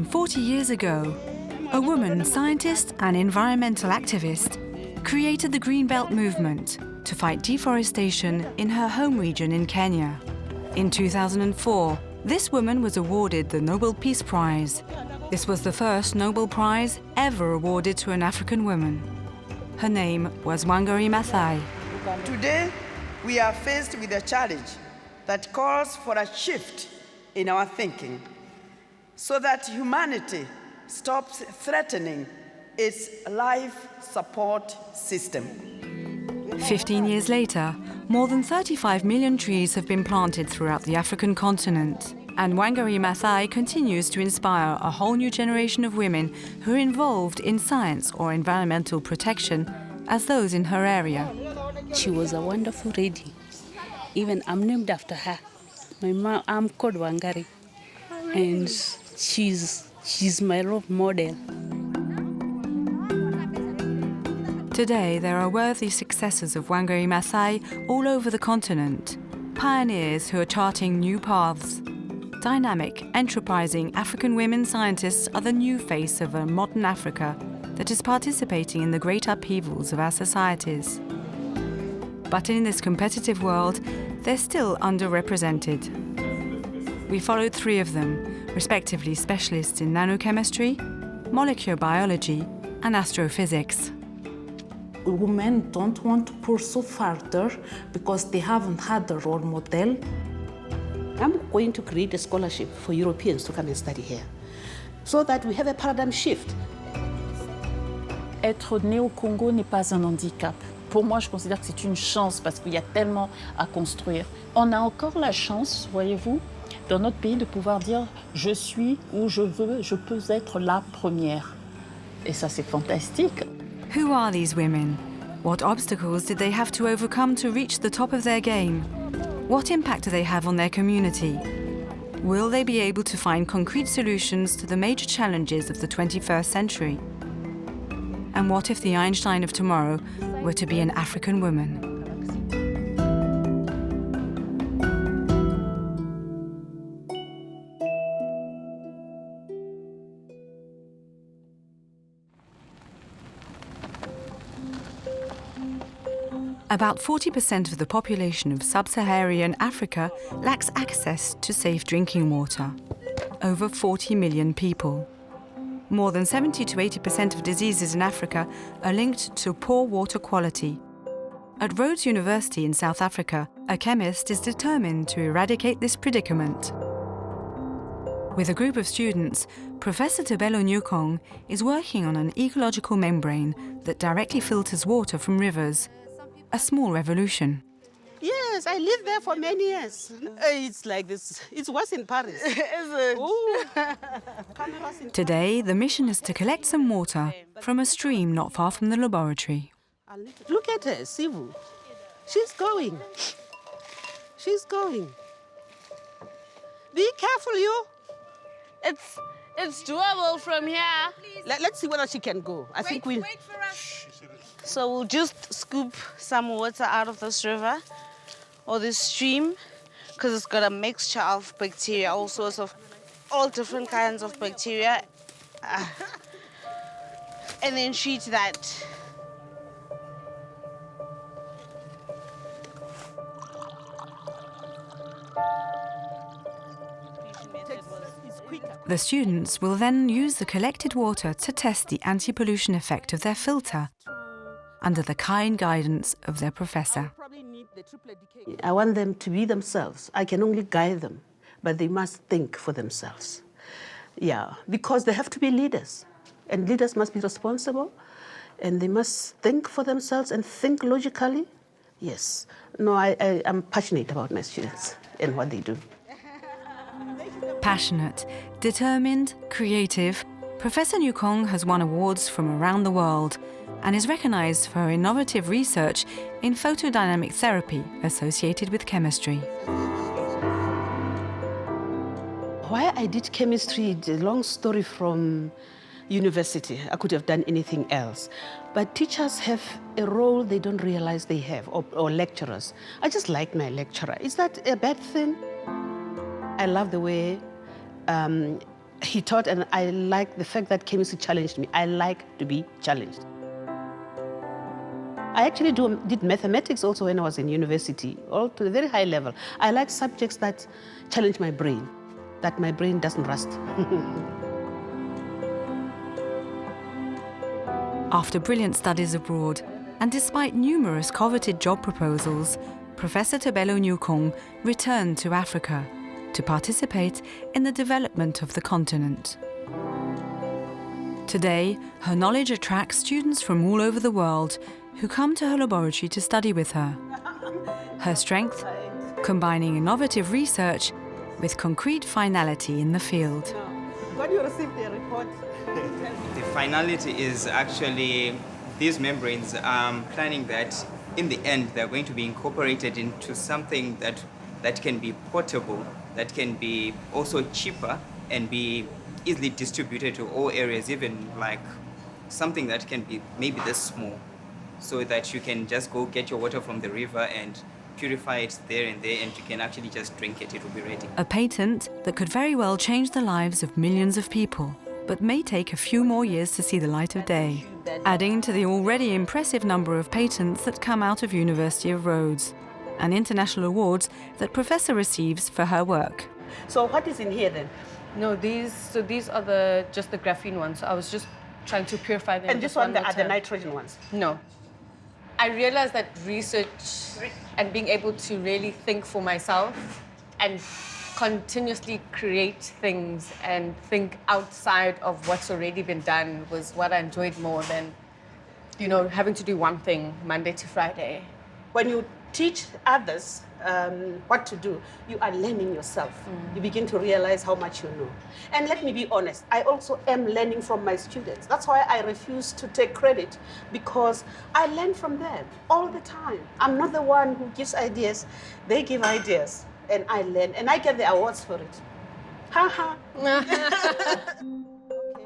40 years ago, a woman scientist and environmental activist created the Green Belt movement to fight deforestation in her home region in Kenya. In 2004, this woman was awarded the Nobel Peace Prize. This was the first Nobel Prize ever awarded to an African woman. Her name was Wangari Maathai. Today, we are faced with a challenge that calls for a shift in our thinking so that humanity stops threatening its life support system. 15 years later, more than 35 million trees have been planted throughout the African continent. And Wangari Maathai continues to inspire a whole new generation of women who are involved in science or environmental protection as those in her area. She was a wonderful lady. Even I'm named after her. My mom, I'm called Wangari, and she's my role model. Today, there are worthy successors of Wangari Maathai all over the continent, pioneers who are charting new paths. Dynamic, enterprising African women scientists are the new face of a modern Africa that is participating in the great upheavals of our societies. But in this competitive world, they're still underrepresented. We followed 3 of them, respectively specialists in nanochemistry, molecular biology, and astrophysics. Women don't want to pursue further because they haven't had a role model. I'm going to create a scholarship for Europeans to come and study here so that we have a paradigm shift. Être né au Congo n'est pas un handicap. Pour moi, je considère que c'est une chance parce qu'il y a tellement à construire. On a encore la chance, voyez-vous, dans notre pays de pouvoir dire « je suis où je veux, je peux être la première ». Et ça, c'est fantastique. Who are these women? What obstacles did they have to overcome to reach the top of their game? What impact do they have on their community? Will they be able to find concrete solutions to the major challenges of the 21st century? And what if the Einstein of tomorrow were to be an African woman? About 40% of the population of sub-Saharan Africa lacks access to safe drinking water. Over 40 million people. More than 70 to 80% of diseases in Africa are linked to poor water quality. At Rhodes University in South Africa, a chemist is determined to eradicate this predicament. With a group of students, Professor Tebelo Nyukong is working on an ecological membrane that directly filters water from rivers. A small revolution. Yes, I lived there for many years. It's like this. It's worse in Paris. Is it? Today, the mission is to collect some water from a stream not far from the laboratory. Look at her, Sivu. She's going. She's going. Be careful, you. It's doable from here. Let's see whether she can go. I think we'll... Wait for us. So we'll just scoop some water out of this river or this stream because it's got a mixture of bacteria, all different kinds of bacteria. And then treat that. The students will then use the collected water to test the anti-pollution effect of their filter under the kind guidance of their professor. I want them to be themselves. I can only guide them, but they must think for themselves. Yeah, because they have to be leaders, and leaders must be responsible, and they must think for themselves and think logically. Yes. No, I'm passionate about my students and what they do. Passionate, determined, creative, Professor Nyukong has won awards from around the world and is recognized for her innovative research in photodynamic therapy associated with chemistry. Why I did chemistry, it's a long story from university. I could have done anything else. But teachers have a role they don't realize they have, or lecturers. I just like my lecturer. Is that a bad thing? I love the way he taught, and I like the fact that chemistry challenged me. I like to be challenged. I actually did mathematics also when I was in university, all to a very high level. I like subjects that challenge my brain, that my brain doesn't rust. After brilliant studies abroad, and despite numerous coveted job proposals, Professor Tobelo Newcomb returned to Africa to participate in the development of the continent. Today, her knowledge attracts students from all over the world who come to her laboratory to study with her. Her strength, combining innovative research with concrete finality in the field. When you receive the report, the finality is actually these membranes. Planning that in the end they're going to be incorporated into something that can be portable, that can be also cheaper and be easily distributed to all areas, even like something that can be maybe this small, so that you can just go get your water from the river and purify it there and there, and you can actually just drink it, it will be ready. A patent that could very well change the lives of millions of people, but may take a few more years to see the light of day, adding to the already impressive number of patents that come out of University of Rhodes, and international awards that Professor receives for her work. So what is in here then? No, these are just the graphene ones. I was just trying to purify them. And this one are the nitrogen ones? No. I realized that research and being able to really think for myself and continuously create things and think outside of what's already been done was what I enjoyed more than, having to do one thing Monday to Friday. When you teach others what to do, you are learning yourself. You begin to realize how much you know. And let me be honest, I also am learning from my students. That's why I refuse to take credit, because I learn from them all the time. I'm not the one who gives ideas. They give ideas, and I learn, and I get the awards for it. Haha. Okay,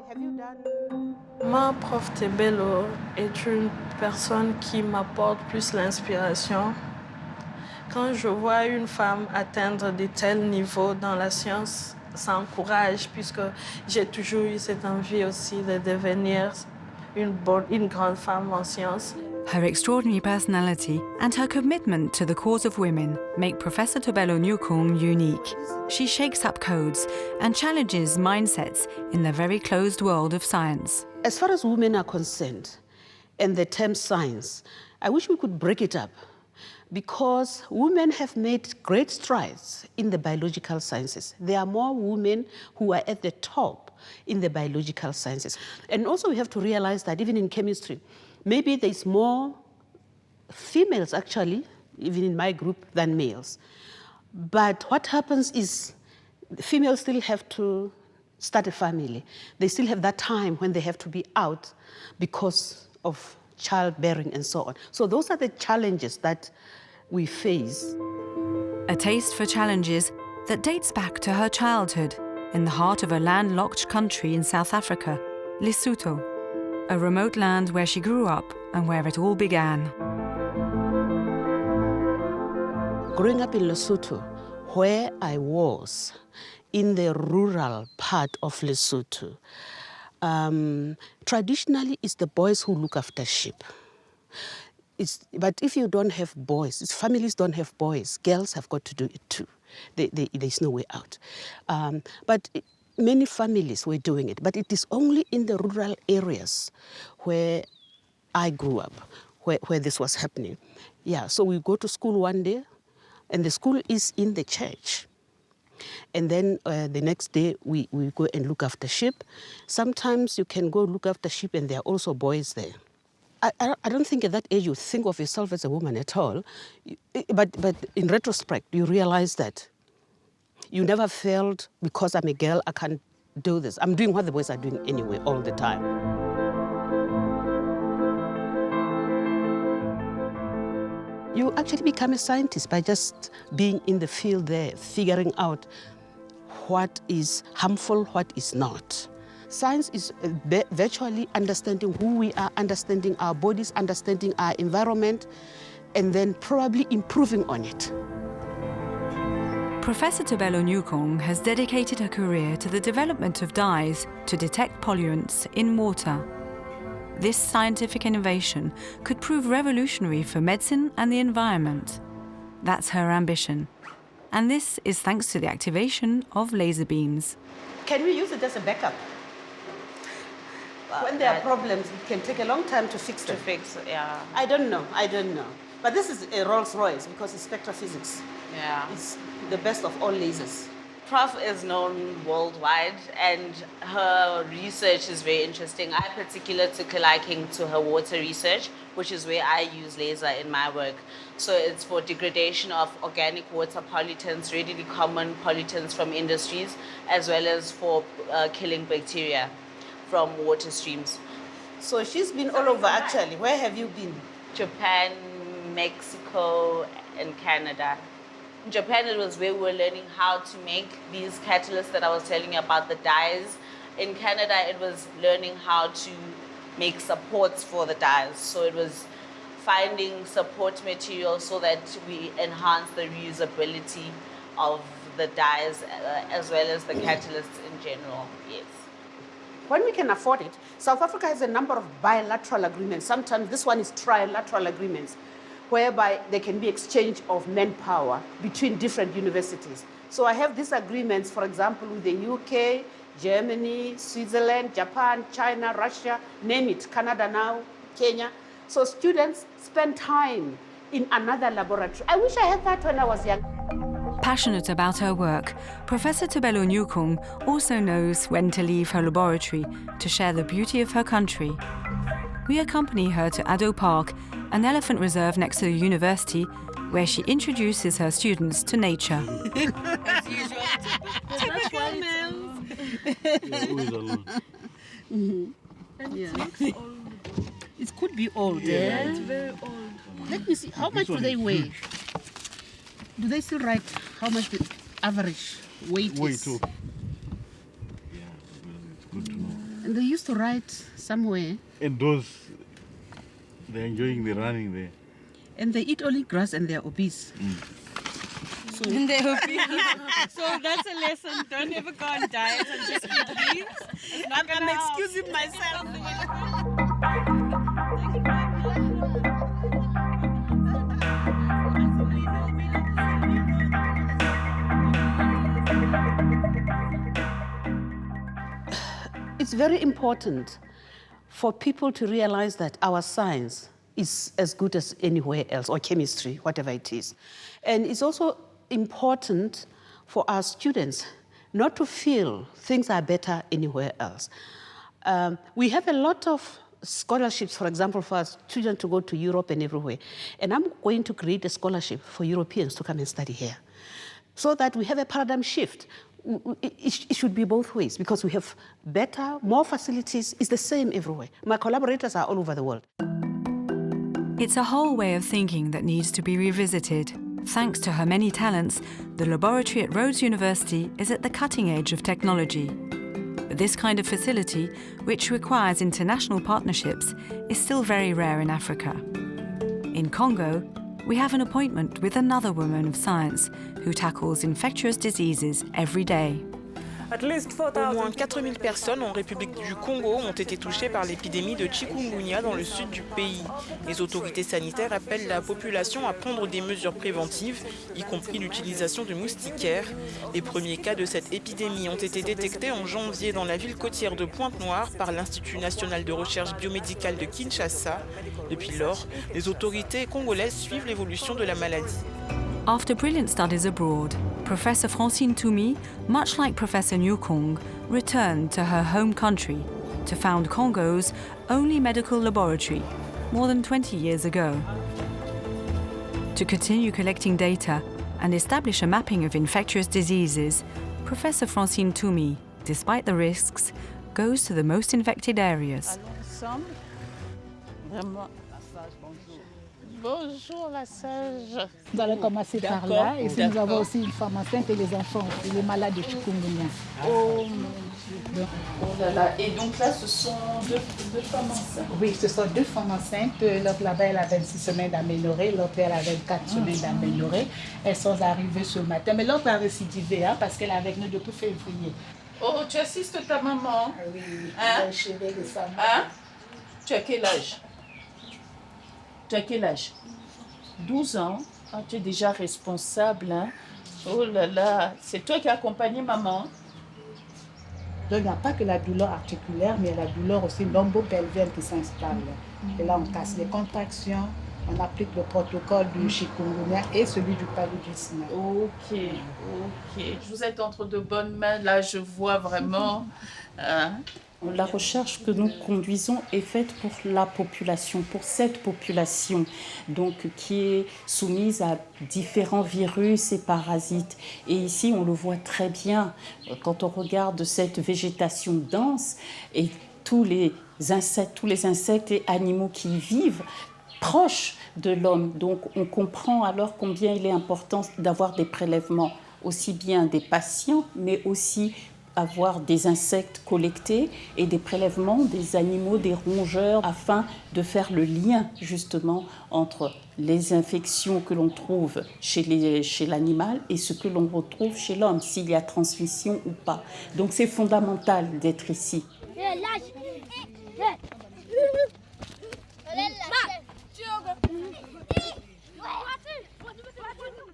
have you done? Moi, Prof Tobelo est une personne qui m'apporte plus l'inspiration. Quand je vois une femme atteindre de tels niveaux dans la science, ça encourage, puisque j'ai toujours eu cette envie aussi de devenir une grande femme en sciences. Her extraordinary personality and her commitment to the cause of women make Professor Tobelo Newcomb unique. She shakes up codes and challenges mindsets in the very closed world of science. As far as women are concerned, and the term science, I wish we could break it up, because women have made great strides in the biological sciences. There are more women who are at the top in the biological sciences. And also we have to realize that even in chemistry, maybe there's more females actually, even in my group, than males. But what happens is females still have to start a family. They still have that time when they have to be out because of childbearing and so on. So those are the challenges that we face. A taste for challenges that dates back to her childhood in the heart of a landlocked country in South Africa, Lesotho, a remote land where she grew up and where it all began. Growing up in Lesotho, where I was, in the rural part of Lesotho, traditionally it's the boys who look after sheep. But if you don't have boys, if families don't have boys, girls have got to do it too. There's no way out. But many families were doing it, but it is only in the rural areas where I grew up, where this was happening. Yeah, so we go to school one day, and the school is in the church. And then the next day, we go and look after sheep. Sometimes you can go look after sheep, and there are also boys there. I don't think at that age you think of yourself as a woman at all. But in retrospect, you realize that you never felt, because I'm a girl, I can't do this. I'm doing what the boys are doing anyway, all the time. You actually become a scientist by just being in the field there, figuring out what is harmful, what is not. Science is virtually understanding who we are, understanding our bodies, understanding our environment, and then probably improving on it. Professor Tobelo Newcomb has dedicated her career to the development of dyes to detect pollutants in water. This scientific innovation could prove revolutionary for medicine and the environment. That's her ambition. And this is thanks to the activation of laser beams. Can we use it as a backup? When there are problems, it can take a long time to fix them. Yeah. I don't know. But this is a Rolls Royce because it's spectrophysics. Yeah. It's the best of all lasers. Prof is known worldwide, and her research is very interesting. I particularly took a liking to her water research, which is where I use laser in my work. So it's for degradation of organic water pollutants, readily common pollutants from industries, as well as for killing bacteria from water streams. So she's been all over, actually. Where have you been? Japan, Mexico, and Canada. In Japan, it was where we were learning how to make these catalysts that I was telling you about, the dyes. In Canada, it was learning how to make supports for the dyes. So it was finding support materials so that we enhance the reusability of the dyes as well as the catalysts in general, yes. When we can afford it, South Africa has a number of bilateral agreements. Sometimes this one is trilateral agreements, whereby there can be exchange of manpower between different universities. So I have these agreements, for example, with the UK, Germany, Switzerland, Japan, China, Russia, name it, Canada now, Kenya. So students spend time in another laboratory. I wish I had that when I was young. Passionate about her work, Professor Tobelo Newcomb also knows when to leave her laboratory to share the beauty of her country. We accompany her to Addo Park, an elephant reserve next to the university, where she introduces her students to nature. As usual, typical males. It could be old. Yeah, it's very old. Let me see, how much do they weigh? Do they still write how much the average weight is? Yeah, it's good to know. And they used to write somewhere. And those, they're enjoying the running there. And they eat only grass and they're obese. So, and they're obese. So that's a lesson. Don't ever go on diets and just eat leaves. I'm excusing myself. It's very important for people to realize that our science is as good as anywhere else, or chemistry, whatever it is. And it's also important for our students not to feel things are better anywhere else. We have a lot of scholarships, for example, for our children to go to Europe and everywhere. And I'm going to create a scholarship for Europeans to come and study here, so that we have a paradigm shift. It should be both ways, because we have better, more facilities. It's the same everywhere. My collaborators are all over the world. It's a whole way of thinking that needs to be revisited. Thanks to her many talents, the laboratory at Rhodes University is at the cutting edge of technology. But this kind of facility, which requires international partnerships, is still very rare in Africa. In Congo, we have an appointment with another woman of science who tackles infectious diseases every day. Au moins 4000 personnes en République du Congo ont été touchées par l'épidémie de chikungunya dans le sud du pays. Les autorités sanitaires appellent la population à prendre des mesures préventives, y compris l'utilisation de moustiquaires. Les premiers cas de cette épidémie ont été détectés en janvier dans la ville côtière de Pointe-Noire par l'Institut national de recherche biomédicale de Kinshasa. Depuis lors, les autorités congolaises suivent l'évolution de la maladie. After brilliant studies abroad, Professor Francine Toumi, much like Professor Newcomb, returned to her home country to found Congo's only medical laboratory more than 20 years ago. To continue collecting data and establish a mapping of infectious diseases, Professor Francine Toumi, despite the risks, goes to the most infected areas. Bonjour la sage. Nous allons commencer par là. Et puis nous avons aussi une femme enceinte et les enfants, les malades de chikungunya. Oh mon Dieu. Oh là là. Et donc là, ce sont deux femmes enceintes. Oui, ce sont 2 femmes enceintes. L'autre là-bas, elle a 26 semaines d'aménorrhée. L'autre, elle a 24 semaines d'aménorrhée. Elles sont arrivées ce matin. Mais l'autre a récidivé parce qu'elle est avec nous depuis février. Oh, tu assistes ta maman? Oui, hein? De sa maman. Hein? Tu as quel âge? Tu as quel âge? 12 ans. Ah, tu es déjà responsable. Hein? Oh là là, c'est toi qui as accompagné maman? Donc, il n'y a pas que la douleur articulaire, mais il y a la douleur aussi lombo-pelvienne qui s'installe. Et là, on casse les contractions, on applique le protocole du chikungunya et celui du paludisme. Ok. Vous êtes entre de bonnes mains. Là, je vois vraiment... La recherche que nous conduisons est faite pour la population, pour cette population, donc qui est soumise à différents virus et parasites. Et ici, on le voit très bien quand on regarde cette végétation dense et tous les insectes et animaux qui y vivent proches de l'homme. Donc, on comprend alors combien il est important d'avoir des prélèvements, aussi bien des patients, mais aussi avoir des insectes collectés et des prélèvements des animaux, des rongeurs, afin de faire le lien justement entre les infections que l'on trouve chez l'animal et ce que l'on retrouve chez l'homme, s'il y a transmission ou pas. Donc c'est fondamental d'être ici.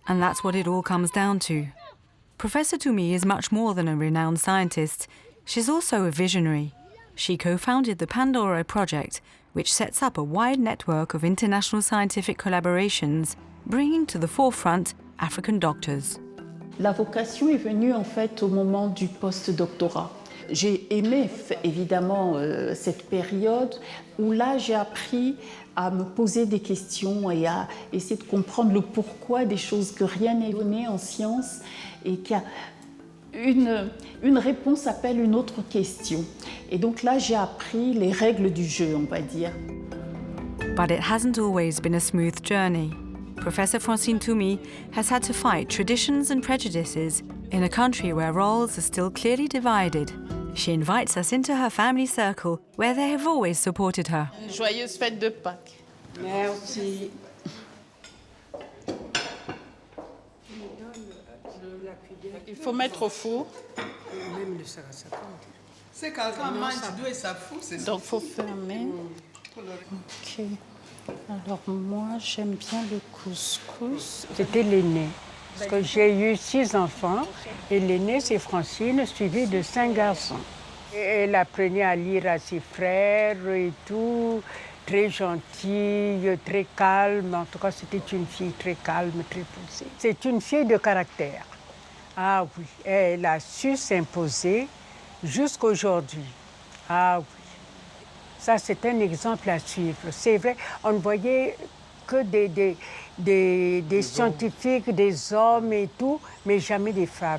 And that's what it all comes down to. Professor Toumi is much more than a renowned scientist. She's also a visionary. She co-founded the Pandora project, which sets up a wide network of international scientific collaborations, bringing to the forefront African doctors. La vocation est venue en fait au moment du post-doctorat. J'ai aimé évidemment cette période où là j'ai appris à me poser des questions et à essayer de comprendre le pourquoi des choses, que rien n'est donné en science et qu'il y a une réponse appelle une autre question. Et donc là j'ai appris les règles du jeu, on va dire. But it hasn't always been a smooth journey. Professor Francine Toumi has had to fight traditions and prejudices in a country where roles are still clearly divided. She invites us into her family circle, where they have always supported her. Joyeuse fête de Pâques. Merci. Il faut mettre au four. C'est quand quelqu'un mange d'eau et ça fout, c'est ça. Donc il faut fermer. Ok. Alors moi, j'aime bien le couscous. C'était l'aîné. Parce que j'ai eu 6 enfants et l'aîné c'est Francine, suivie de 5 garçons. Et elle apprenait à lire à ses frères et tout, très gentille, très calme. En tout cas, c'était une fille très calme, très posée. C'est une fille de caractère. Ah oui, elle a su s'imposer jusqu'à aujourd'hui. Ah oui. Ça, c'est un exemple à suivre. C'est vrai, on ne voyait que des scientifiques, des hommes et tout, mais jamais des femmes.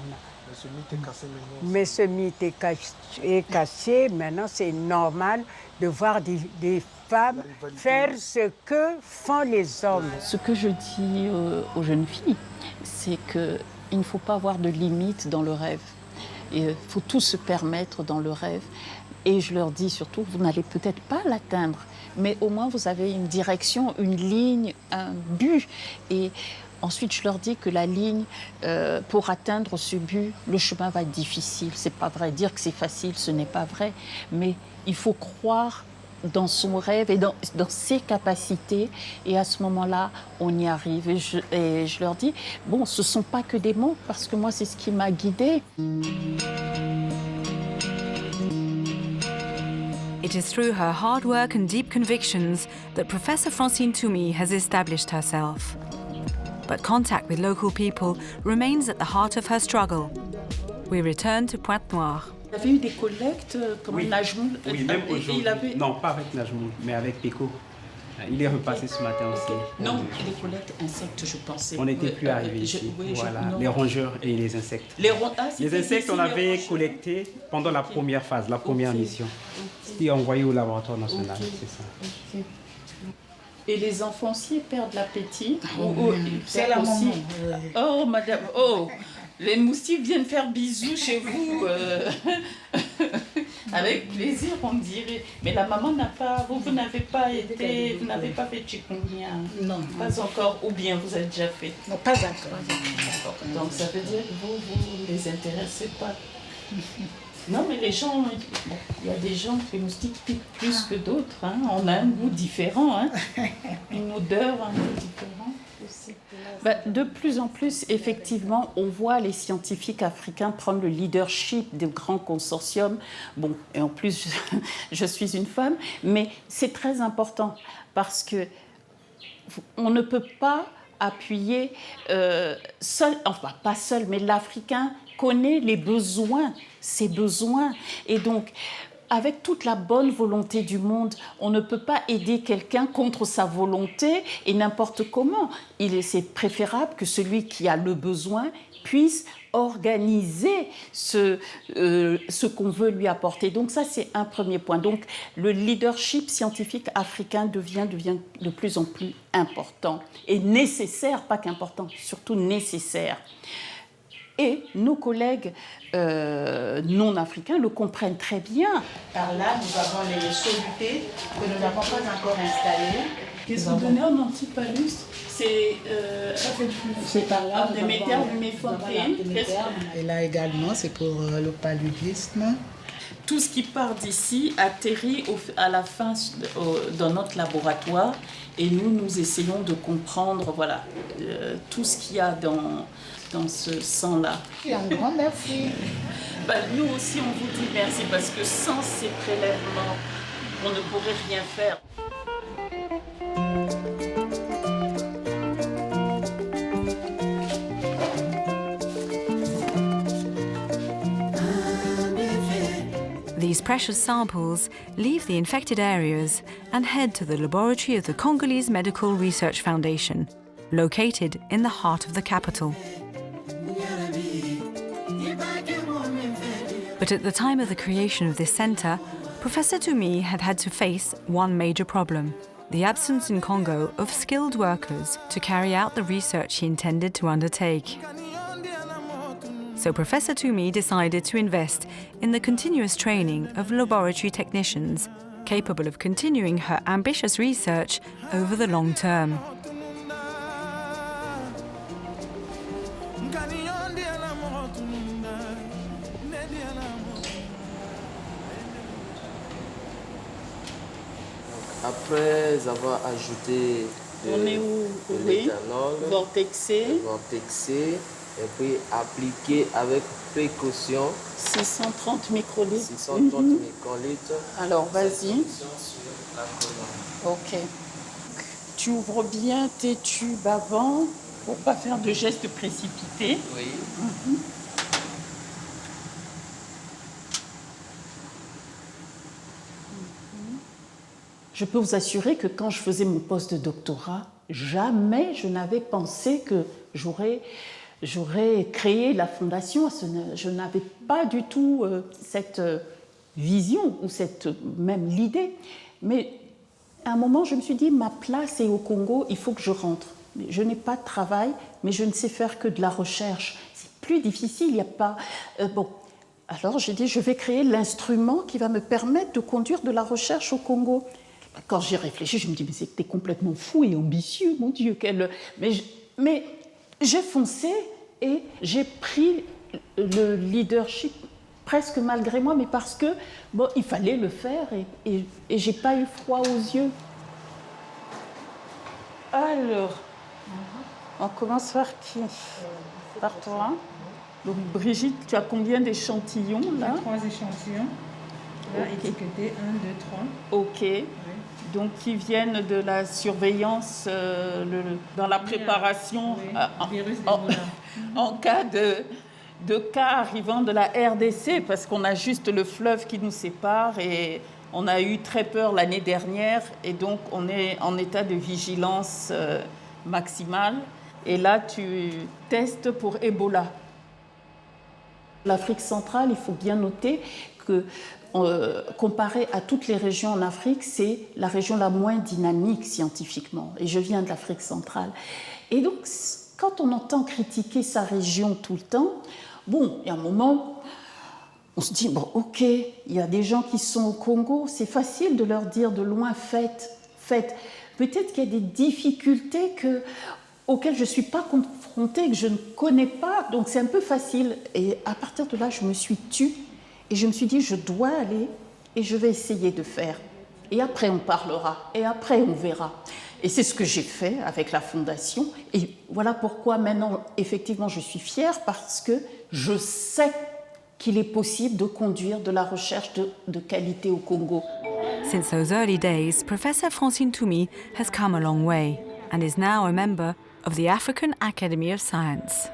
Mais ce mythe est cassé. Maintenant, c'est normal de voir des femmes faire ce que font les hommes. Ce que je dis aux jeunes filles, c'est qu'il ne faut pas avoir de limites dans le rêve. Il faut tout se permettre dans le rêve. Et je leur dis surtout, vous n'allez peut-être pas l'atteindre, mais au moins vous avez une direction, une ligne, un but. Et ensuite, je leur dis que la ligne, pour atteindre ce but, le chemin va être difficile. C'est pas vrai. Dire que c'est facile, ce n'est pas vrai. Mais il faut croire dans son rêve et dans ses capacités. Et à ce moment-là, on y arrive. Et je leur dis, bon, ce ne sont pas que des mots, parce que moi, c'est ce qui m'a guidée. It is through her hard work and deep convictions that Professor Francine Toumi has established herself. But contact with local people remains at the heart of her struggle. We return to Pointe-Noire. Il y avait eu des collectes comme Najmoul. Oui, même aujourd'hui. Non, pas avec Najmoul, mais avec Péco. Il est repassé ce matin aussi. Non, les collectes insectes, je pensais. On n'était plus arrivé ici. Voilà, les rongeurs et les insectes. Les insectes, on avait collecté pendant la première phase, la première mission. C'était envoyé au laboratoire national, c'est ça. Et les enfants aussi perdent l'appétit. C'est la maman. Oh, madame, oh, les moustiques viennent faire bisous chez vous. Avec plaisir, on dirait. Mais la maman n'a pas, vous n'avez pas fait chikungunya. Non. Pas encore, ou bien vous avez déjà fait? Non, pas encore. Donc ça veut dire que vous les intéressez pas. Non, mais les gens, il y a des gens que les moustiques piquent plus que d'autres. Hein. On a un goût différent, hein. Une odeur un peu différente aussi. De plus en plus, effectivement, on voit les scientifiques africains prendre le leadership des grands consortiums. Bon, et en plus, je suis une femme, mais c'est très important parce que on ne peut pas appuyer seul, enfin pas seul, mais l'Africain connaît les besoins, ses besoins. Et donc, avec toute la bonne volonté du monde, on ne peut pas aider quelqu'un contre sa volonté et n'importe comment. C'est préférable que celui qui a le besoin puisse organiser ce qu'on veut lui apporter. Donc ça, c'est un premier point. Donc le leadership scientifique africain devient de plus en plus important et nécessaire, pas qu'important, surtout nécessaire. Et nos collègues non africains le comprennent très bien. Par là, nous avons les solutés que nous n'avons pas encore installées. Qu'est-ce que vous donnez en antipalus? C'est par là, et là également, c'est pour le paludisme. Tout ce qui part d'ici atterrit à la fin dans notre laboratoire et nous essayons de comprendre tout ce qu'il y a dans ce sang-là. Un grand merci. Nous aussi, on vous dit merci parce que sans ces prélèvements, on ne pourrait rien faire. These precious samples leave the infected areas and head to the laboratory of the Congolese Medical Research Foundation, located in the heart of the capital. But at the time of the creation of this centre, Professor Tumi had to face one major problem: the absence in Congo of skilled workers to carry out the research he intended to undertake. So Professor Tumi decided to invest in the continuous training of laboratory technicians, capable of continuing her ambitious research over the long term. Après avoir ajouté de l'éthanol, vortexé, et puis appliquer avec précaution 630 microlitres. 630 microlitres. Alors, vas-y. Ok. Tu ouvres bien tes tubes avant pour ne pas faire de gestes précipités. Oui. Je peux vous assurer que quand je faisais mon poste de doctorat, jamais je n'avais pensé que j'aurais créé la fondation. Je n'avais pas du tout cette vision ou même l'idée. Mais à un moment, je me suis dit, ma place est au Congo, il faut que je rentre. Je n'ai pas de travail, mais je ne sais faire que de la recherche. C'est plus difficile, il n'y a pas... Alors j'ai dit, je vais créer l'instrument qui va me permettre de conduire de la recherche au Congo. Quand j'y réfléchi, je me dis, mais c'était complètement fou et ambitieux, mon Dieu. Mais j'ai foncé et j'ai pris le leadership presque malgré moi, mais parce que, il fallait le faire et j'ai pas eu froid aux yeux. Alors, on commence par qui? Par toi. Donc, Brigitte, tu as combien d'échantillons, là? 3 échantillons. Là, étiquetés 1, 2, 3. OK. Oui. Donc, qui viennent de la surveillance dans la préparation en cas de cas arrivant de la RDC, parce qu'on a juste le fleuve qui nous sépare et on a eu très peur l'année dernière et donc on est en état de vigilance maximale. Et là, tu testes pour Ebola. L'Afrique centrale, il faut bien noter que comparé à toutes les régions en Afrique, c'est la région la moins dynamique scientifiquement. Et je viens de l'Afrique centrale. Et donc, quand on entend critiquer sa région tout le temps, bon, il y a un moment, on se dit, bon, ok, il y a des gens qui sont au Congo, c'est facile de leur dire de loin, faites. Peut-être qu'il y a des difficultés auxquelles je ne suis pas confrontée, que je ne connais pas, donc c'est un peu facile. Et à partir de là, je me suis tue et je me suis dit, je dois aller et je vais essayer de faire. Et après, on parlera, et après, on verra. Et c'est ce que j'ai fait avec la Fondation. Et voilà pourquoi maintenant, effectivement, je suis fière, parce que je sais qu'il est possible de conduire de la recherche de qualité au Congo. Since those early days, Professor Francine Toumi has come a long way and is now a member of the African Academy of Science.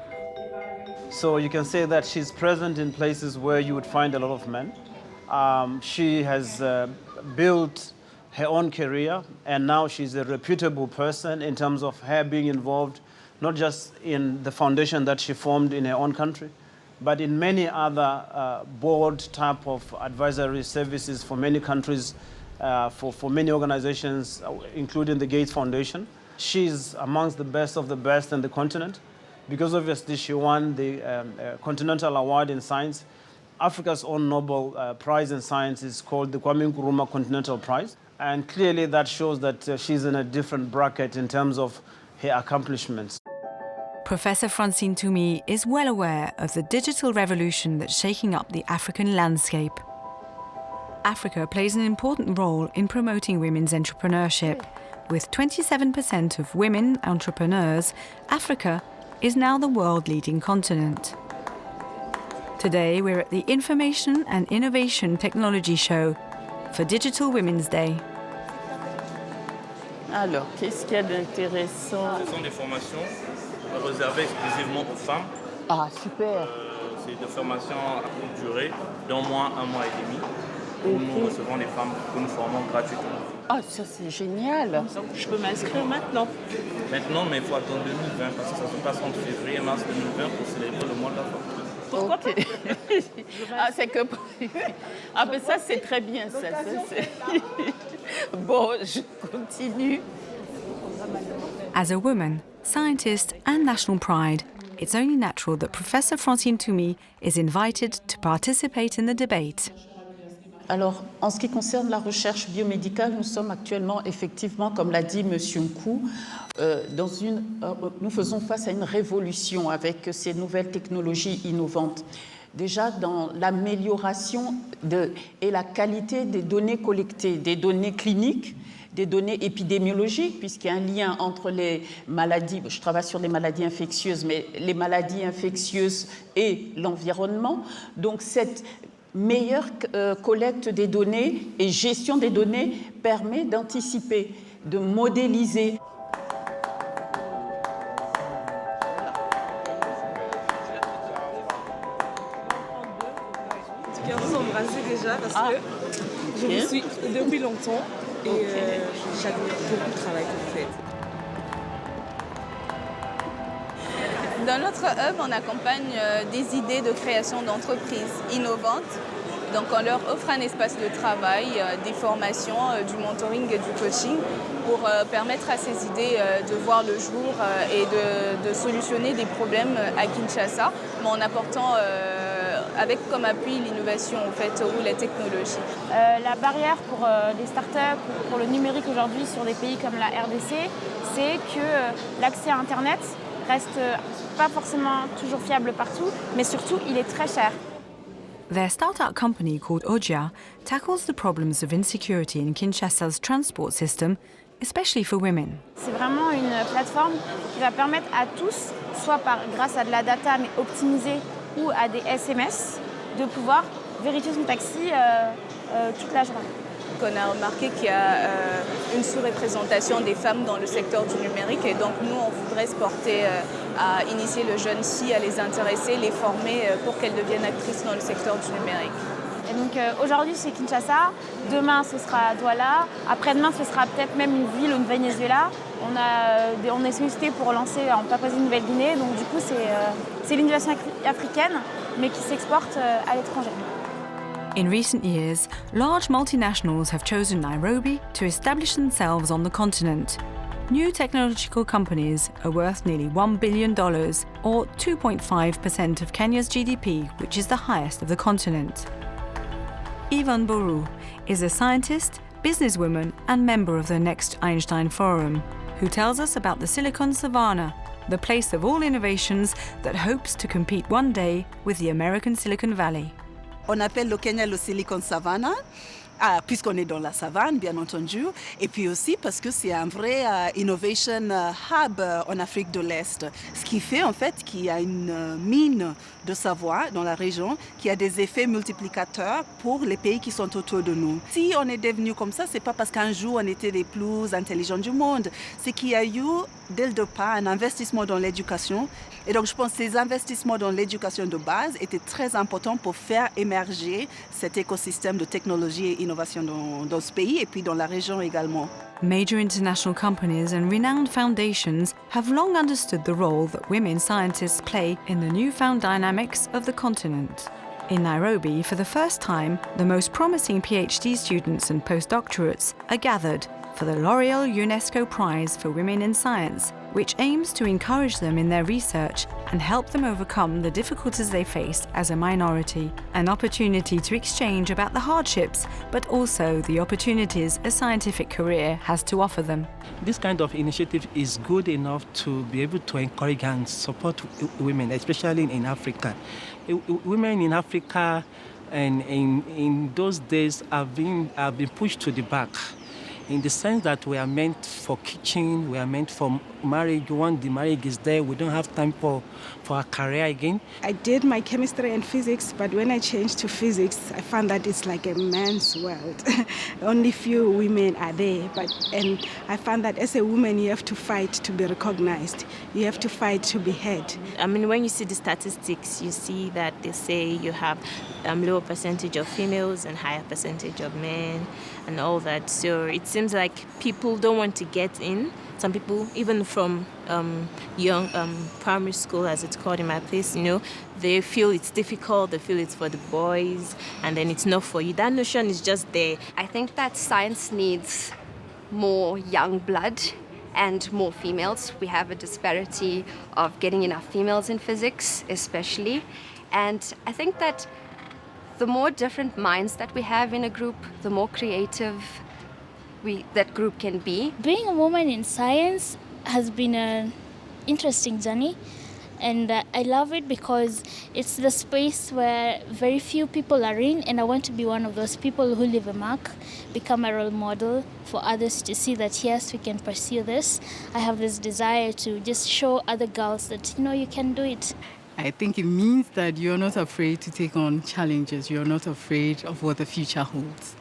So you can say that she's present in places where you would find a lot of men. She has built her own career, and now she's a reputable person in terms of her being involved, not just in the foundation that she formed in her own country, but in many other board type of advisory services for many countries, for many organizations, including the Gates Foundation. She's amongst the best of the best in the continent, because obviously she won the Continental Award in Science. Africa's own Nobel Prize in Science is called the Kwame Nkrumah Continental Prize. And clearly that shows that she's in a different bracket in terms of her accomplishments. Professor Francine Toumi is well aware of the digital revolution that's shaking up the African landscape. Africa plays an important role in promoting women's entrepreneurship. With 27% of women entrepreneurs, Africa is now the world-leading continent. Today, we're at the Information and Innovation Technology Show for Digital Women's Day. Alors, qu'est-ce qu'il y a d'intéressant? Ce sont des formations réservées exclusivement aux femmes. Ah, super. C'est des formations à courte durée, d'un mois, un mois et demi, où nous recevons les femmes que nous formons gratuitement. Ah, ça c'est génial. Donc, je peux m'inscrire maintenant? Maintenant, mais il faut attendre 2020, parce que ça se passe entre février et mars 2020 pour célébrer le mois de la femme. Pourquoi pas? Ah, c'est que... Ah, mais ça, c'est très bien, ça. Bon, je continue. As a woman, scientist and national pride, it's only natural that Professor Francine Toumi is invited to participate in the debate. Alors, en ce qui concerne la recherche biomédicale, nous sommes actuellement, effectivement, comme l'a dit M. Nkou, nous faisons face à une révolution avec ces nouvelles technologies innovantes. Déjà dans l'amélioration et la qualité des données collectées, des données cliniques, des données épidémiologiques, puisqu'il y a un lien entre les maladies, je travaille sur les maladies infectieuses, mais les maladies infectieuses et l'environnement. Donc cette meilleure collecte des données et gestion des données permet d'anticiper, de modéliser. Je tiens à vous embrasser déjà parce que je vous suis depuis longtemps et j'admire beaucoup le travail que vous faites. Dans notre hub, on accompagne des idées de création d'entreprises innovantes. Donc on leur offre un espace de travail, des formations, du mentoring et du coaching pour permettre à ces idées de voir le jour et de solutionner des problèmes à Kinshasa, mais en apportant avec comme appui l'innovation en fait, ou la technologie. La barrière pour les startups, pour le numérique aujourd'hui sur des pays comme la RDC, c'est que l'accès à Internet reste pas forcément toujours fiable partout, mais surtout il est très cher. Their startup company called Ojia tackles the problems of insecurity in Kinshasa's transport system, especially for women. C'est vraiment une plateforme qui va permettre à tous, soit grâce à de la data mais optimisée ou à des SMS, de pouvoir vérifier son taxi toute la journée. On a remarqué qu'il y a une sous-représentation des femmes dans le secteur du numérique et donc nous, on voudrait se porter à initier le jeune fille, à les intéresser, les former pour qu'elles deviennent actrices dans le secteur du numérique. Et donc aujourd'hui c'est Kinshasa, demain ce sera Douala, après-demain ce sera peut-être même une ville, une Venezuela. On est sollicité pour lancer en Papouasie-Nouvelle-Guinée, donc du coup c'est l'innovation africaine mais qui s'exporte à l'étranger. In recent years, large multinationals have chosen Nairobi to establish themselves on the continent. New technological companies are worth nearly $1 billion, or 2.5% of Kenya's GDP, which is the highest of the continent. Yvonne Brousse is a scientist, businesswoman, and member of the Next Einstein Forum, who tells us about the Silicon Savannah, the place of all innovations that hopes to compete one day with the American Silicon Valley. On appelle le Kenya le Silicon Savannah, puisqu'on est dans la savane, bien entendu, et puis aussi parce que c'est un vrai innovation hub en Afrique de l'Est. Ce qui fait en fait qu'il y a une mine de savoir dans la région qui a des effets multiplicateurs pour les pays qui sont autour de nous. Si on est devenu comme ça, c'est pas parce qu'un jour on était les plus intelligents du monde, c'est qu'il y a eu dès le départ un investissement dans l'éducation. Et donc je pense que ces investissements dans l'éducation de base étaient très importants pour faire émerger cet écosystème de technologie et innovation dans ce pays et puis dans la région également. Major international companies and renowned foundations have long understood the role that women scientists play in the newfound dynamics of the continent. In Nairobi, for the first time, the most promising PhD students and postdoctorates are gathered for the L'Oreal UNESCO Prize for Women in Science, which aims to encourage them in their research and help them overcome the difficulties they face as a minority. An opportunity to exchange about the hardships, but also the opportunities a scientific career has to offer them. This kind of initiative is good enough to be able to encourage and support women, especially in Africa. Women in Africa and in those days have been pushed to the back, in the sense that we are meant for kitchen, we are meant for marriage. Once the marriage is there, we don't have time for a career again. I did my chemistry and physics, but when I changed to physics, I found that it's like a man's world. Only few women are there, and I found that as a woman, you have to fight to be recognized. You have to fight to be heard. I mean, when you see the statistics, you see that they say you have lower percentage of females and higher percentage of men and all that. So it seems like people don't want to get in. Some people, even from young primary school, as it's called in my place, they feel it's difficult, they feel it's for the boys, and then it's not for you. That notion is just there. I think that science needs more young blood and more females. We have a disparity of getting enough females in physics, especially. And I think that the more different minds that we have in a group, the more creative that group can be. Being a woman in science has been an interesting journey, and I love it because it's the space where very few people are in, and I want to be one of those people who leave a mark, become a role model for others to see that yes, we can pursue this. I have this desire to just show other girls that you can do it. I think it means that you're not afraid to take on challenges. You're not afraid of what the future holds.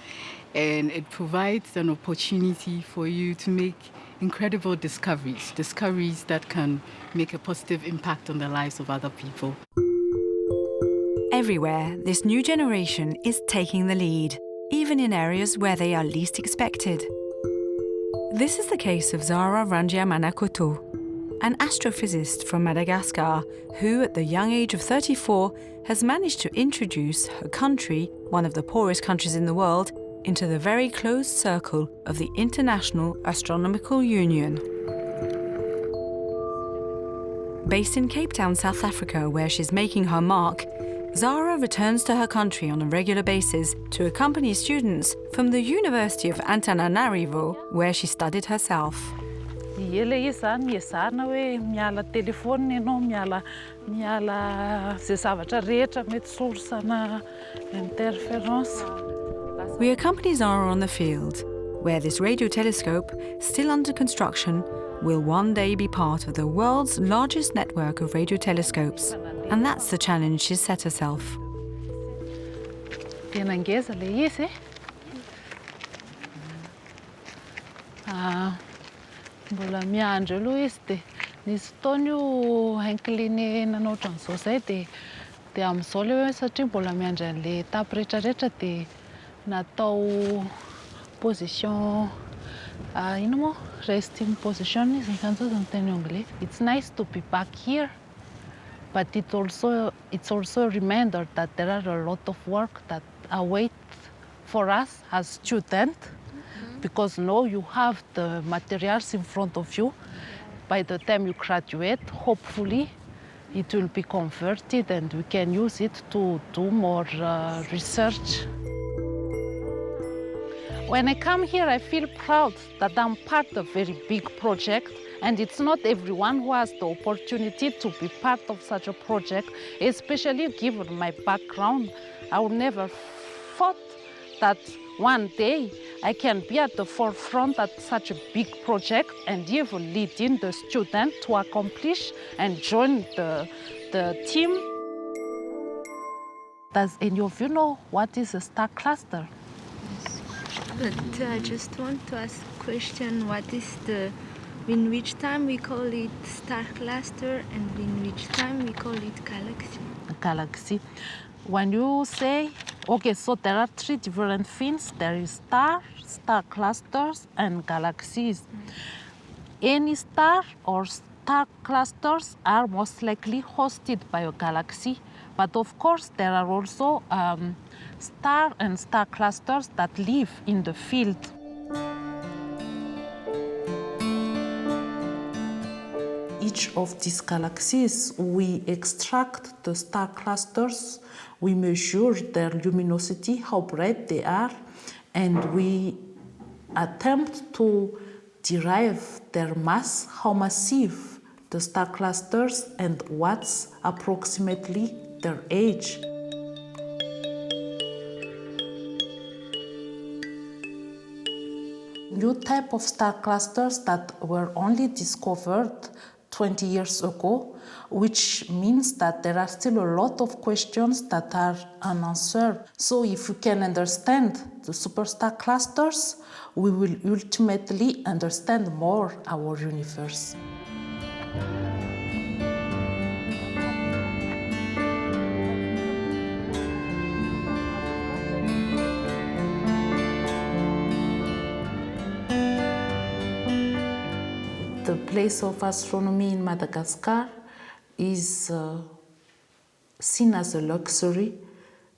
And it provides an opportunity for you to make incredible discoveries that can make a positive impact on the lives of other people. Everywhere, this new generation is taking the lead, even in areas where they are least expected. This is the case of Zara Rangiamanakoto, an astrophysicist from Madagascar who, at the young age of 34, has managed to introduce her country, one of the poorest countries in the world, into the very closed circle of the International Astronomical Union. Based in Cape Town, South Africa, where she's making her mark, Zara returns to her country on a regular basis to accompany students from the University of Antananarivo, where she studied herself. We accompany Zara on the field, where this radio telescope, still under construction, will one day be part of the world's largest network of radio telescopes. And that's the challenge she's set herself. Natao position, resting position is in English. It's nice to be back here, but it's also a reminder that there are a lot of work that await for us as students, because now you have the materials in front of you. By the time you graduate, hopefully, it will be converted and we can use it to do more research. When I come here, I feel proud that I'm part of a very big project, and it's not everyone who has the opportunity to be part of such a project, especially given my background. I would never thought that one day I can be at the forefront at such a big project and even leading the student to accomplish and join the team. Does any of you know what is a star cluster? But I just want to ask a question. What is in which time we call it star cluster and in which time we call it galaxy? Galaxy. When you say, okay, so there are three different things. There is star clusters, and galaxies. Any star or star clusters are most likely hosted by a galaxy. But of course, there are also star and star clusters that live in the field. Each of these galaxies, we extract the star clusters, we measure their luminosity, how bright they are, and we attempt to derive their mass, how massive the star clusters, and what's approximately their age. New type of star clusters that were only discovered 20 years ago, which means that there are still a lot of questions that are unanswered. So if we can understand the superstar clusters, we will ultimately understand more our universe. The place of astronomy in Madagascar is seen as a luxury,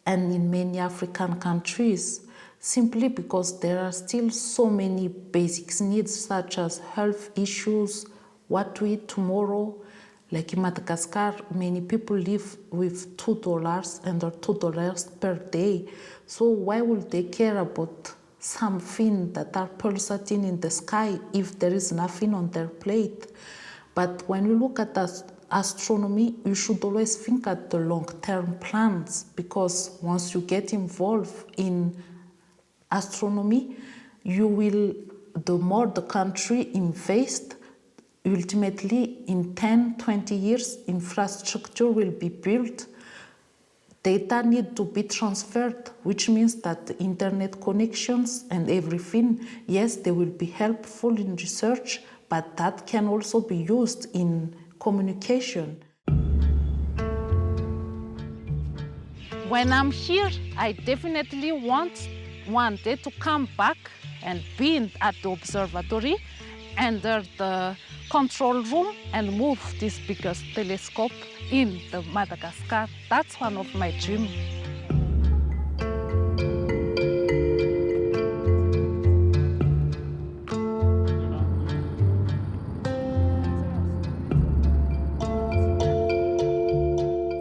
and in many African countries, simply because there are still so many basic needs such as health issues, what to eat tomorrow. Like in Madagascar, many people live with $2 and $2 per day. So why would they care about something that are pulsating in the sky if there is nothing on their plate? But when you look at astronomy, you should always think at the long-term plans, because once you get involved in astronomy, the more the country invests, ultimately in 10, 20 years, infrastructure will be built. Data need to be transferred, which means that the internet connections and everything, yes, they will be helpful in research, but that can also be used in communication. When I'm here, I definitely want one day to come back and be at the observatory, enter the control room and move this biggest telescope in the Madagascar. That's one of my dreams.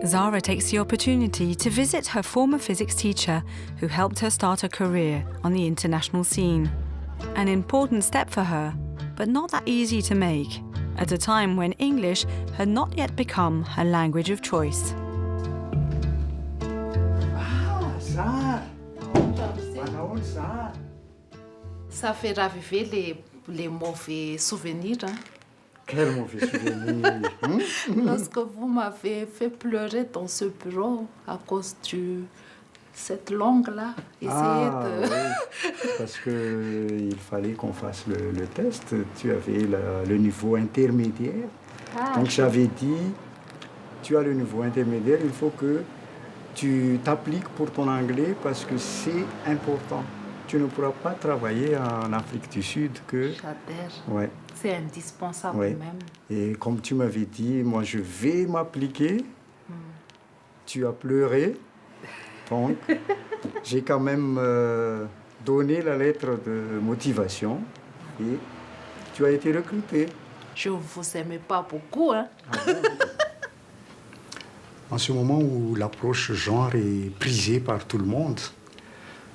Zara takes the opportunity to visit her former physics teacher who helped her start a career on the international scene. An important step for her, but not that easy to make, at a time when English had not yet become her language of choice. Zara! Zara! Ça fait raviver les mauvais souvenirs. Hein? Quel mauvais souvenir! Lorsque vous m'avez fait pleurer dans ce bureau à cause de cette langue-là, Oui, parce qu'il fallait qu'on fasse le test. Tu avais le niveau intermédiaire. Donc j'avais dit, tu as le niveau intermédiaire, il faut que tu t'appliques pour ton anglais parce que c'est important. Tu ne pourras pas travailler en Afrique du Sud que... J'adhère. Ouais. C'est indispensable même. Et comme tu m'avais dit, moi je vais m'appliquer. Tu as pleuré. Donc, j'ai quand même donné la lettre de motivation et tu as été recrutée. Je ne vous aimais pas beaucoup, hein? En ce moment où l'approche genre est prisée par tout le monde,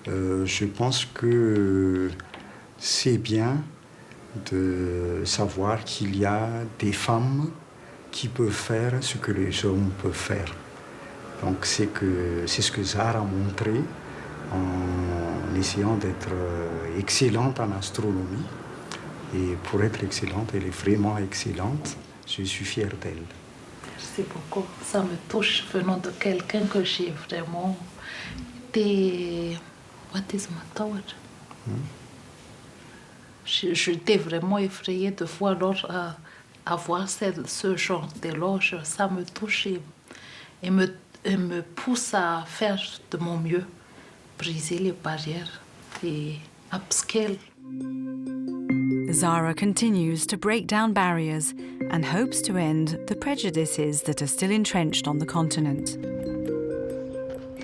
je pense que c'est bien de savoir qu'il y a des femmes qui peuvent faire ce que les hommes peuvent faire. Donc c'est ce que Zara a montré en essayant d'être excellente en astronomie. Et pour être excellente, elle est vraiment excellente. Je suis fier d'elle. Merci beaucoup. Ça me touche venant de quelqu'un que j'ai vraiment été... What is my thought? J'étais vraiment effrayée de voir avoir ce genre d'éloge. Ça me touche et me pousse à faire de mon mieux, briser les barrières et upscale. Zara continues to break down barriers and hopes to end the prejudices that are still entrenched on the continent.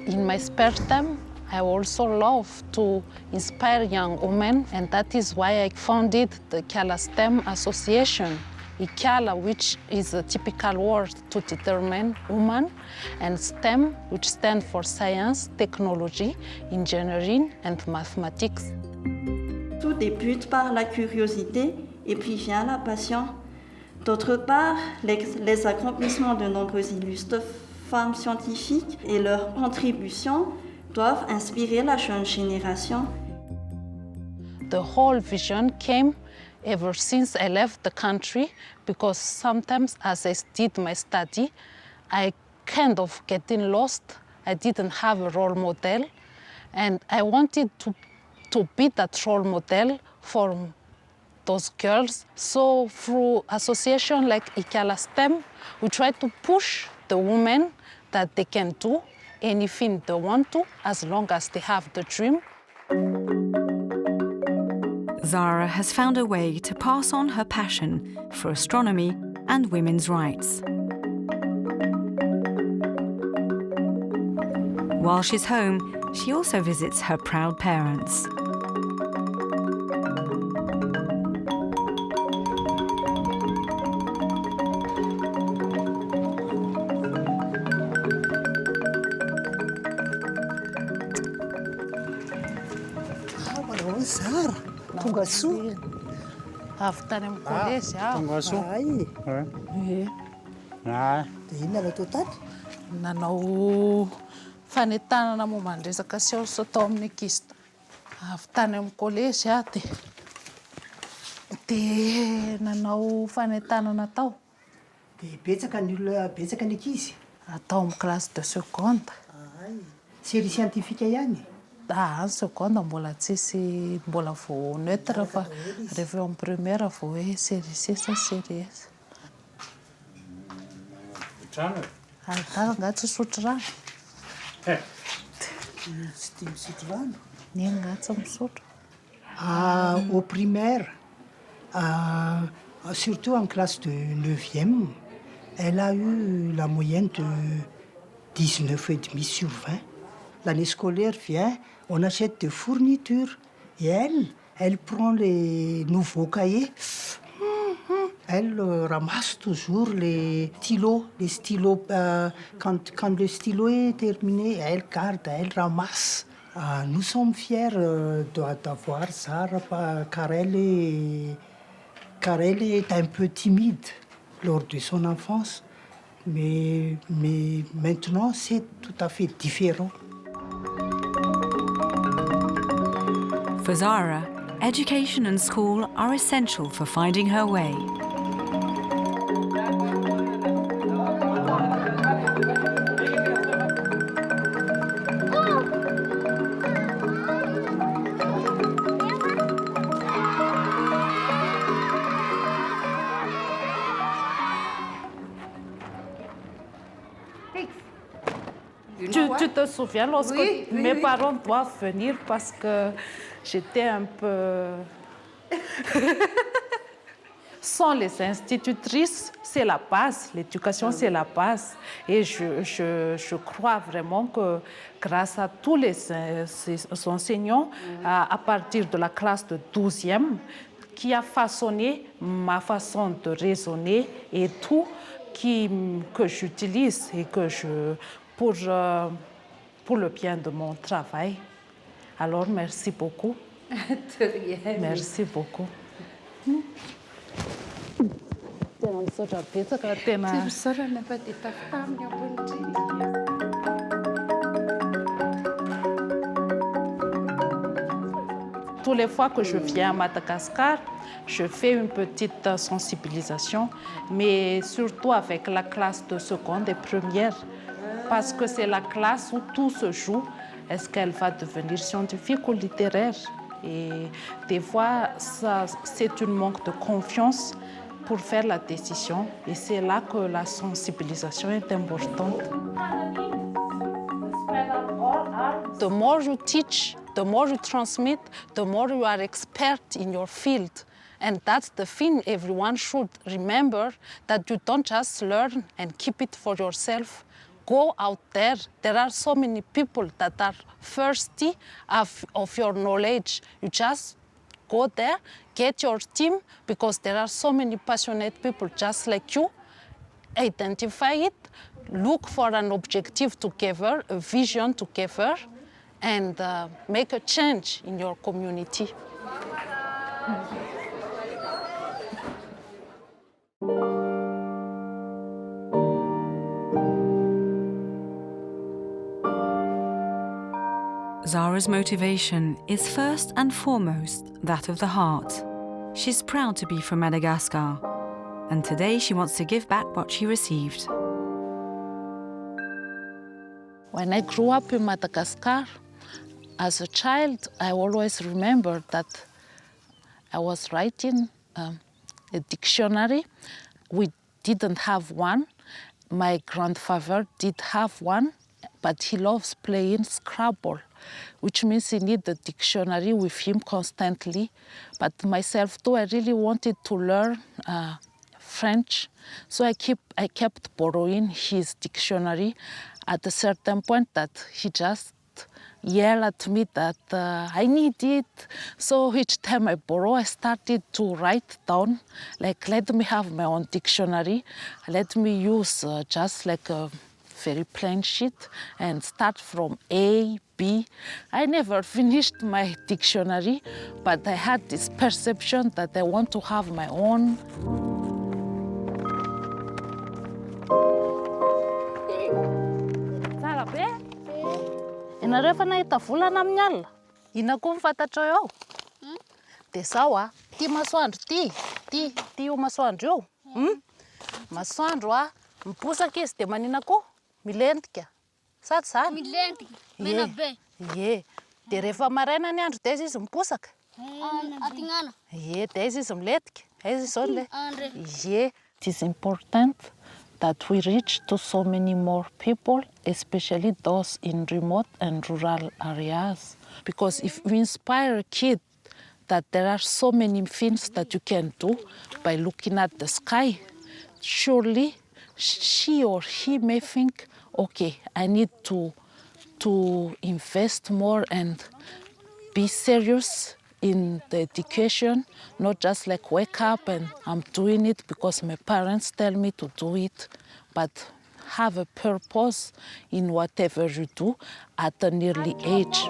In my spare time, I also love to inspire young women, and that is why I founded the Ikala STEM Association. Ikala, which is a typical word to determine woman, and STEM, which stands for science, technology, engineering, and mathematics. Tout débute par la curiosité et puis vient la passion. D'autre part, les accomplissements de nombreuses illustres femmes scientifiques et leurs contributions doivent inspirer la jeune génération. The whole vision came ever since I left the country, because sometimes as I did my study, I kind of getting lost. I didn't have a role model, and I wanted to be that role model for those girls. So through association like Ikala STEM, we try to push the women that they can do anything they want to, as long as they have the dream. Zara has found a way to pass on her passion for astronomy and women's rights. While she's home, she also visits her proud parents. Zara, tonga soa. Avy tany amin'ny collège aho. Tonga soa. Dia inona no atao tady? Nanao fanentanana momba ny resaka siansa tao amin'ny ankizy. Avy tany amin'ny collège aho dia nanao fanentanana tao. Dia betsaka ny olona, betsaka ny ankizy? Atao amin'ny classe de seconde. Série scientifique ihany? Ny seconde mbola tsisy, mbola vao neutre fa rehefa eo amin'ny première vao hoe série C sa série S. Ahitana nga tsy misotro rano. Tsy tia misotro rano? Neny nga tsy misotro. Au primaire, surtout en classe de 9e, elle a eu la moyenne de 19,5 sur 20. L'année scolaire vient, on achète des fournitures. Et elle prend les nouveaux cahiers. Elle ramasse toujours les stylos. Quand le stylo est terminé, elle garde, elle ramasse. Nous sommes fiers d'avoir Zara car elle est un peu timide lors de son enfance. Mais maintenant, c'est tout à fait différent. For Zara, education and school are essential for finding her way. Tu te souviens lorsque mes parents doivent venir parce que j'étais un peu... sans les institutrices, c'est la base. L'éducation, c'est la base. Et je crois vraiment que grâce à tous ces enseignants, à partir de la classe de 12e, qui a façonné ma façon de raisonner et tout que j'utilise et pour le bien de mon travail. Alors, merci beaucoup. Merci beaucoup. Toutes les fois que je viens à Madagascar, je fais une petite sensibilisation, mais surtout avec la classe de seconde et première, parce que c'est la classe où tout se joue. Est-ce qu'elle va devenir scientifique ou littéraire? Et des fois, c'est un manque de confiance pour faire la décision. Et c'est là que la sensibilisation est importante. The more you teach, the more you transmit, the more you are expert in your field. And that's the thing everyone should remember, that you don't just learn and keep it for yourself. Go out there. There are so many people that are thirsty of your knowledge. You just go there, get your team, because there are so many passionate people just like you. Identify it, look for an objective together, a vision together, and make a change in your community. Zara's motivation is first and foremost that of the heart. She's proud to be from Madagascar, and today she wants to give back what she received. When I grew up in Madagascar, as a child, I always remembered that I was writing a dictionary. We didn't have one. My grandfather did have one, but he loves playing Scrabble, which means he needs the dictionary with him constantly. But myself too, I really wanted to learn French, so I kept borrowing his dictionary. At a certain point that he just yelled at me that I need it. So each time I borrow, I started to write down, like, let me have my own dictionary. Let me use just like a very plain sheet and start from A, B. I never finished my dictionary, but I had this perception that I want to have my own. Inareo fa nahita volana amin'ny alina? Ina koa mifantatra eo? Dia zao ty masoandro ty io masoandro io. Masoandro miposaka izy dia manina koa? Milentika. Sady zany? Milentika, mena be. Ie. Dia rehefa maraina ny andro dia izy miposaka? Atignana. Ie, dia izy milentika. Izy izao le. Ie. It is important that we reach to so many more people, especially those in remote and rural areas. Because if we inspire a kid that there are so many things that you can do by looking at the sky, surely she or he may think, okay, I need to invest more and be serious in the education, not just like wake up and I'm doing it because my parents tell me to do it, but have a purpose in whatever you do at an early age.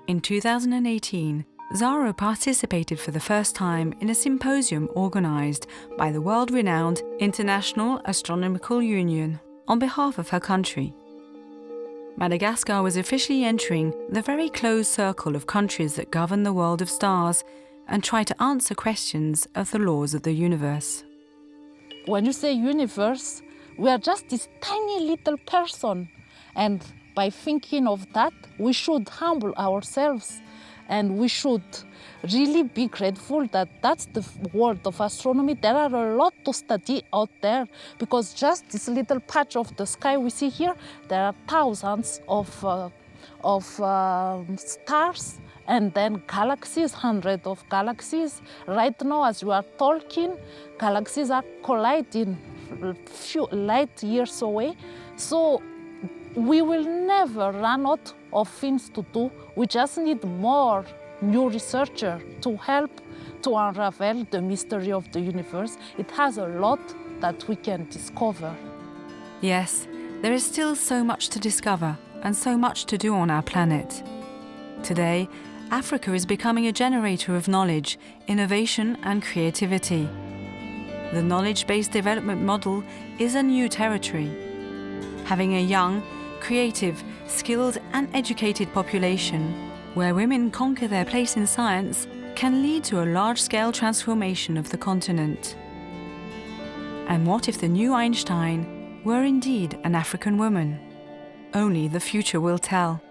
In 2018, Zara participated for the first time in a symposium organised by the world-renowned International Astronomical Union on behalf of her country. Madagascar was officially entering the very closed circle of countries that govern the world of stars and try to answer questions of the laws of the universe. When you say universe, we are just this tiny little person, and by thinking of that, we should humble ourselves And we should really be grateful that that's the world of astronomy. There are a lot to study out there, because just this little patch of the sky we see here, there are thousands of stars, and then galaxies, hundreds of galaxies. Right now, as we are talking, galaxies are colliding a few light years away. So we will never run out of things to do. We just need more new researchers to help to unravel the mystery of the universe. It has a lot that we can discover. Yes, there is still so much to discover and so much to do on our planet. Today, Africa is becoming a generator of knowledge, innovation and creativity. The knowledge-based development model is a new territory. Having a young, creative, skilled and educated population where women conquer their place in science can lead to a large-scale transformation of the continent. And what if the new Einstein were indeed an African woman? Only the future will tell.